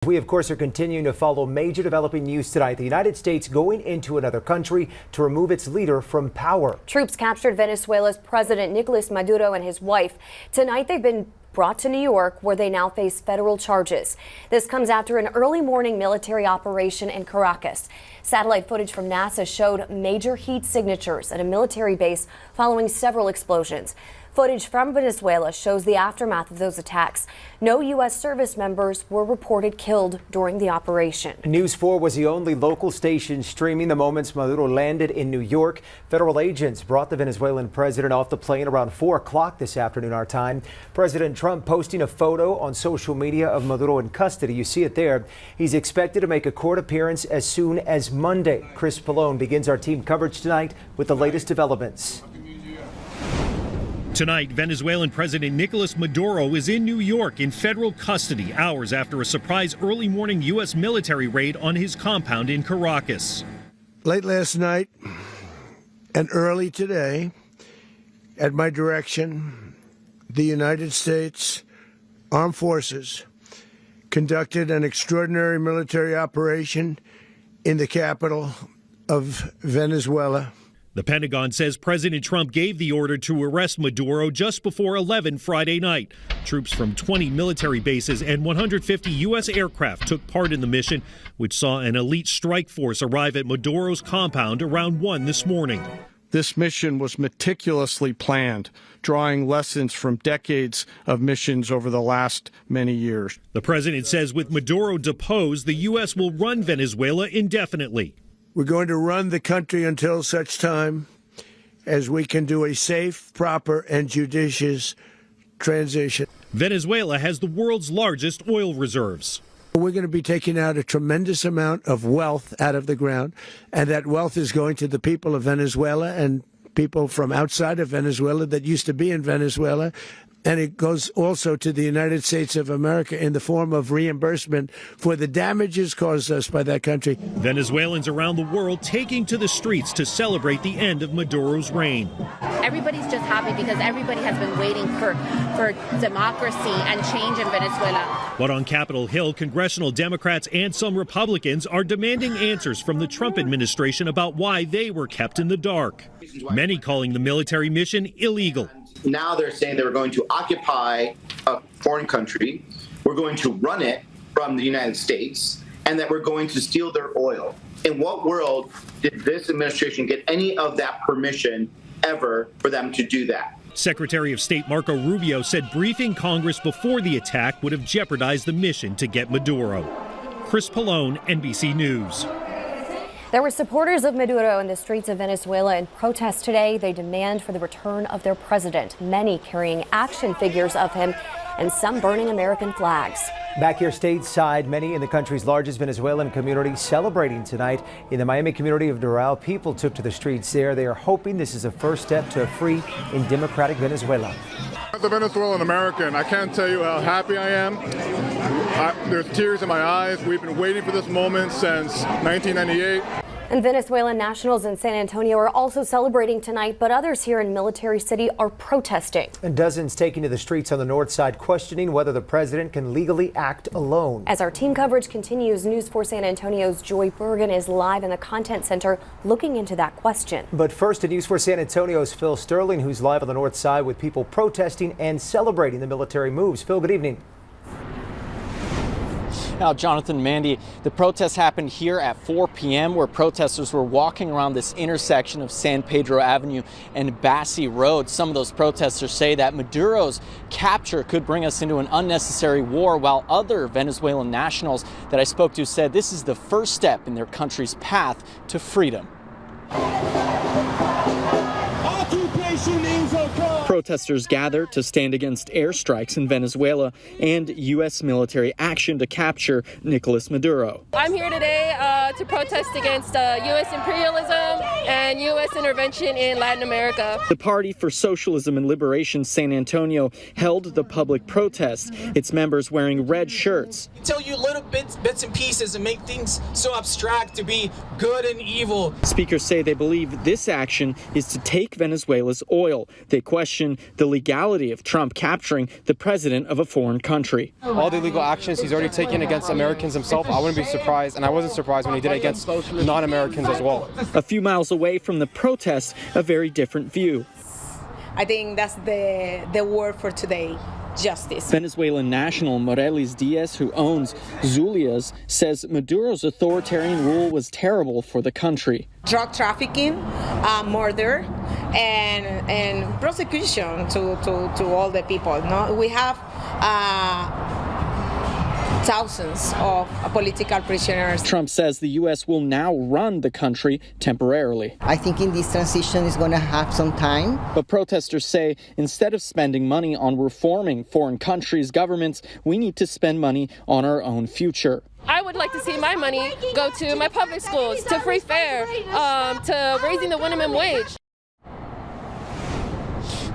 We, of course, are continuing to follow major developing news tonight. The United States going into another country to remove its leader from power. Troops captured Venezuela's President Nicolás Maduro and his wife. Tonight, they've been brought to New York, where they now face federal charges. This comes after an early morning military operation in Caracas. Satellite footage from NASA showed major heat signatures at a military base following several explosions. Footage from Venezuela shows the aftermath of those attacks. No U.S. service members were reported killed during the operation. News 4 was the only local station streaming the moments Maduro landed in New York. Federal agents brought the Venezuelan president off the plane around 4 o'clock this afternoon, our time. President Trump posting a photo on social media of Maduro in custody. You see it there. He's expected to make a court appearance as soon as Monday. Chris Pallone begins our team coverage tonight with the latest developments. Tonight, Venezuelan President Nicolás Maduro is in New York in federal custody hours after a surprise early morning U.S. military raid on his compound in Caracas. Late last night and early today, at my direction, the United States Armed Forces conducted an extraordinary military operation in the capital of Venezuela. The Pentagon says President Trump gave the order to arrest Maduro just before 11 Friday night. Troops from 20 military bases and 150 U.S. aircraft took part in the mission, which saw an elite strike force arrive at Maduro's compound around 1 this morning. This mission was meticulously planned, drawing lessons from decades of missions over the last many years. The president says with Maduro deposed, the U.S. will run Venezuela indefinitely. We're going to run the country until such time as we can do a safe, proper, and judicious transition. Venezuela has the world's largest oil reserves. We're going to be taking out a tremendous amount of wealth out of the ground, and that wealth is going to the people of Venezuela and people from outside of Venezuela that used to be in Venezuela. And it goes also to the United States of America in the form of reimbursement for the damages caused us by that country. Venezuelans around the world taking to the streets to celebrate the end of Maduro's reign. Everybody's just happy because everybody has been waiting for democracy and change in Venezuela. But on Capitol Hill, congressional Democrats and some Republicans are demanding answers from the Trump administration about why they were kept in the dark. Many calling the military mission illegal. Now they're saying they were going to occupy a foreign country, we're going to run it from the United States, and that we're going to steal their oil. In what world did this administration get any of that permission ever for them to do that? Secretary of State Marco Rubio said briefing Congress before the attack would have jeopardized the mission to get Maduro. Chris Pallone, NBC News. There were supporters of Maduro in the streets of Venezuela in protest today. They demand for the return of their president, many carrying action figures of him and some burning American flags. Back here stateside, many in the country's largest Venezuelan community celebrating tonight. In the Miami community of Doral, people took to the streets there. They are hoping this is a first step to a free and democratic Venezuela. As a Venezuelan American, I can't tell you how happy I am. There's tears in my eyes. We've been waiting for this moment since 1998. And Venezuelan nationals in San Antonio are also celebrating tonight, but others here in Military City are protesting. And dozens taking to the streets on the north side, questioning whether the president can legally act alone. As our team coverage continues, News 4 San Antonio's Joy Bergen is live in the Content Center looking into that question. But first, to News 4 San Antonio's Phil Sterling, who's live on the north side with people protesting and celebrating the military moves. Phil, good evening. Now, Jonathan, Mandy, the protest happened here at 4 p.m. where protesters were walking around this intersection of San Pedro Avenue and Bassi Road. Some of those protesters say that Maduro's capture could bring us into an unnecessary war, while other Venezuelan nationals that I spoke to said this is the first step in their country's path to freedom. Protesters gather to stand against airstrikes in Venezuela and U.S. military action to capture Nicolás Maduro. I'm here today to protest against U.S. imperialism and U.S. intervention in Latin America. The Party for Socialism and Liberation San Antonio held the public protest, its members wearing red shirts. Tell you little bits and pieces and make things so abstract to be good and evil. Speakers say they believe this action is to take Venezuela's oil. They question question the legality of Trump capturing the president of a foreign country. All the illegal actions he's already taken against Americans himself, I wouldn't be surprised, and I wasn't surprised when he did it against non-Americans as well. A few miles away from the protest, a very different view. I think that's the word for today. Justice. Venezuelan national Morelis Diaz, who owns Zulia's, says Maduro's authoritarian rule was terrible for the country. Drug trafficking, murder, and prosecution to all the people. No, we have thousands of political prisoners. Trump says the U.S. will now run the country temporarily. I think in this transition is going to have some time. But protesters say instead of spending money on reforming foreign countries' governments, we need to spend money on our own future. I would like to see my money go to my public schools, to free fare, to raising the minimum wage.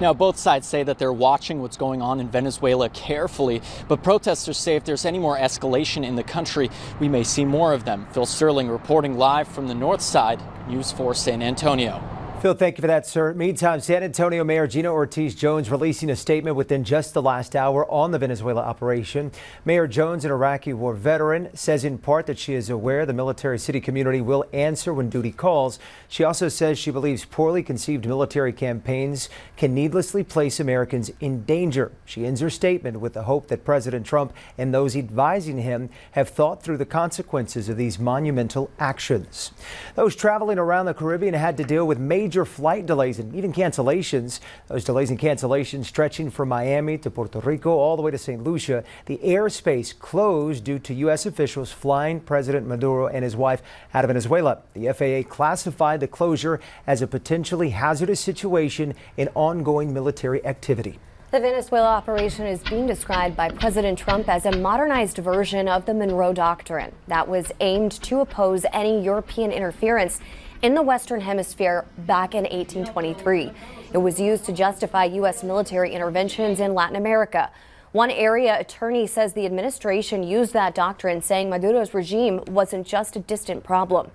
Now, both sides say that they're watching what's going on in Venezuela carefully, but protesters say if there's any more escalation in the country, we may see more of them. Phil Sterling reporting live from the north side, News 4 San Antonio. Phil, thank you for that, sir. Meantime, San Antonio Mayor Gina Ortiz-Jones releasing a statement within just the last hour on the Venezuela operation. Mayor Jones, an Iraqi war veteran, says in part that she is aware the military city community will answer when duty calls. She also says she believes poorly conceived military campaigns can needlessly place Americans in danger. She ends her statement with the hope that President Trump and those advising him have thought through the consequences of these monumental actions. Those traveling around the Caribbean had to deal with major flight delays and even cancellations. Those delays and cancellations stretching from Miami to Puerto Rico all the way to St. Lucia. The airspace closed due to U.S. officials flying President Maduro and his wife out of Venezuela. The FAA classified the closure as a potentially hazardous situation in ongoing military activity. The Venezuela operation is being described by President Trump as a modernized version of the Monroe Doctrine that was aimed to oppose any European interference in the Western Hemisphere back in 1823. It was used to justify U.S. military interventions in Latin America. One area attorney says the administration used that doctrine, saying Maduro's regime wasn't just a distant problem.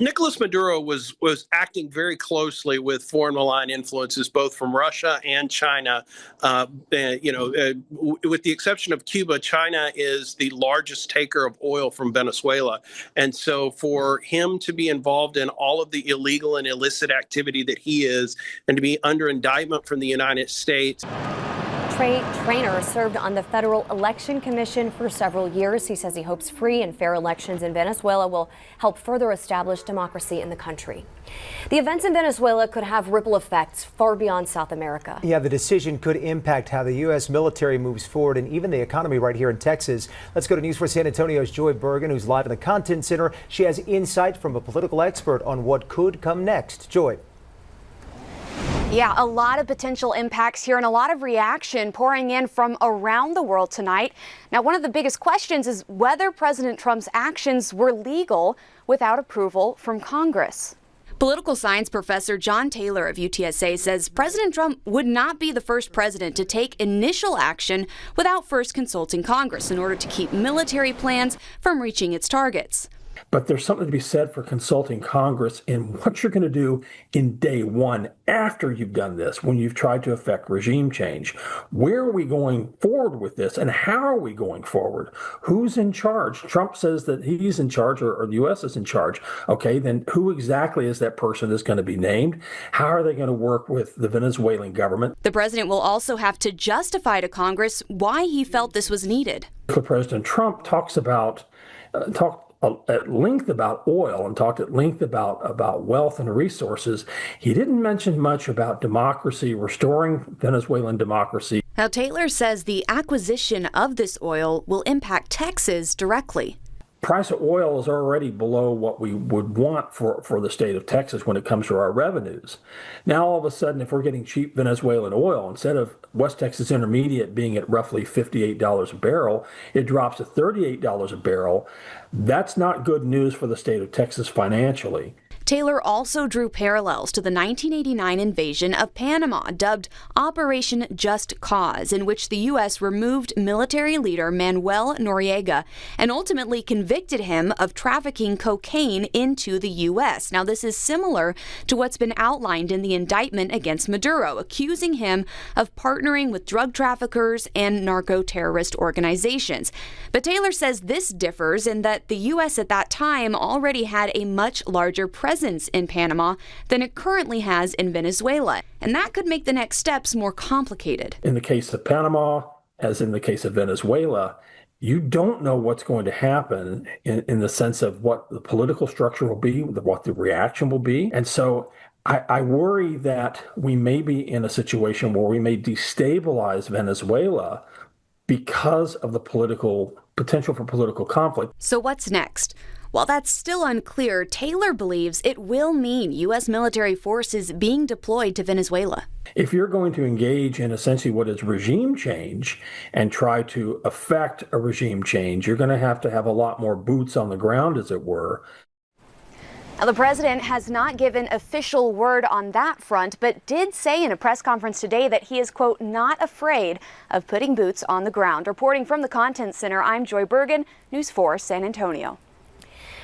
Nicolás Maduro was acting very closely with foreign malign influences, both from Russia and China. With the exception of Cuba, China is the largest taker of oil from Venezuela. And so for him to be involved in all of the illegal and illicit activity that he is, and to be under indictment from the United States. Traynor served on the Federal Election Commission for several years. He says he hopes free and fair elections in Venezuela will help further establish democracy in the country. The events in Venezuela could have ripple effects far beyond South America. Yeah, the decision could impact how the U.S. military moves forward and even the economy right here in Texas. Let's go to News 4 San Antonio's Joy Bergen, who's live in the Content Center. She has insight from a political expert on what could come next. Joy. Yeah, a lot of potential impacts here and a lot of reaction pouring in from around the world tonight. Now, one of the biggest questions is whether President Trump's actions were legal without approval from Congress. Political science professor John Taylor of UTSA says President Trump would not be the first president to take initial action without first consulting Congress in order to keep military plans from reaching its targets. But there's something to be said for consulting Congress in what you're going to do in day one after you've done this, when you've tried to affect regime change. Where are we going forward with this, and how are we going forward? Who's in charge? Trump says that he's in charge, or the U.S. is in charge. Okay, then who exactly is that person that's going to be named? How are they going to work with the Venezuelan government? The president will also have to justify to Congress why he felt this was needed. President Trump talked at length about oil and talked at length about wealth and resources. He didn't mention much about democracy, restoring Venezuelan democracy. Now, Taylor says the acquisition of this oil will impact Texas directly. Price of oil is already below what we would want for the state of Texas when it comes to our revenues. Now, all of a sudden, if we're getting cheap Venezuelan oil, instead of West Texas Intermediate being at roughly $58 a barrel, it drops to $38 a barrel. That's not good news for the state of Texas financially. Taylor also drew parallels to the 1989 invasion of Panama, dubbed Operation Just Cause, in which the U.S. removed military leader Manuel Noriega and ultimately convicted him of trafficking cocaine into the U.S. Now, this is similar to what's been outlined in the indictment against Maduro, accusing him of partnering with drug traffickers and narco-terrorist organizations. But Taylor says this differs in that the U.S. at that time already had a much larger presence in Panama than it currently has in Venezuela, and that could make the next steps more complicated. In the case of Panama, as in the case of Venezuela, you don't know what's going to happen in the sense of what the political structure will be, what the reaction will be. And so I worry that we may be in a situation where we may destabilize Venezuela because of the potential for political conflict. So what's next? While that's still unclear, Taylor believes it will mean U.S. military forces being deployed to Venezuela. If you're going to engage in essentially what is regime change and try to affect a regime change, you're going to have a lot more boots on the ground, as it were. Now, the president has not given official word on that front, but did say in a press conference today that he is, quote, not afraid of putting boots on the ground. Reporting from the Content Center, I'm Joy Bergen, News 4 San Antonio.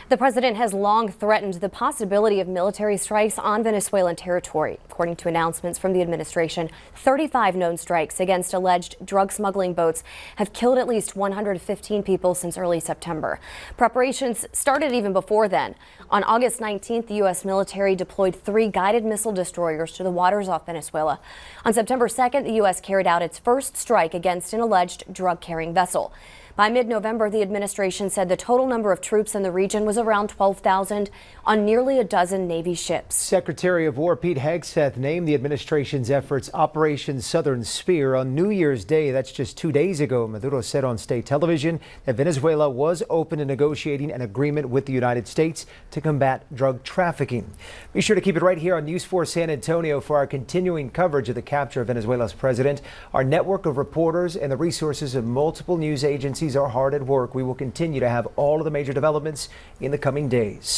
The president has long threatened the possibility of military strikes on Venezuelan territory. According to announcements from the administration, 35 known strikes against alleged drug smuggling boats have killed at least 115 people since early September. Preparations started even before then. On August 19th, the U.S. military deployed 3 guided missile destroyers to the waters off Venezuela. On September 2nd, the U.S. carried out its first strike against an alleged drug-carrying vessel. By mid-November, the administration said the total number of troops in the region was around 12,000 on nearly a dozen Navy ships. Secretary of War Pete Hegseth named the administration's efforts Operation Southern Spear on New Year's Day. That's just 2 days ago. Maduro said on state television that Venezuela was open to negotiating an agreement with the United States to combat drug trafficking. Be sure to keep it right here on News 4 San Antonio for our continuing coverage of the capture of Venezuela's president. Our network of reporters and the resources of multiple news agencies are hard at work. We will continue to have all of the major developments in the coming days.